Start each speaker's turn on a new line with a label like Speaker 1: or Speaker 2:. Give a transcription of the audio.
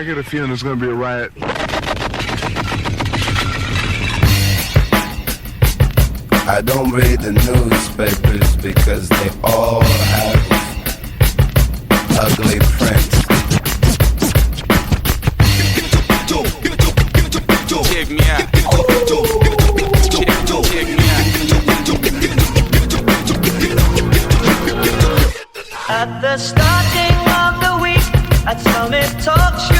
Speaker 1: I get a feeling there's going to be a riot.
Speaker 2: I don't read the newspapers because they all have ugly prints.
Speaker 3: Check me out. Check me out.
Speaker 4: At the starting of the week, I'd smell me talk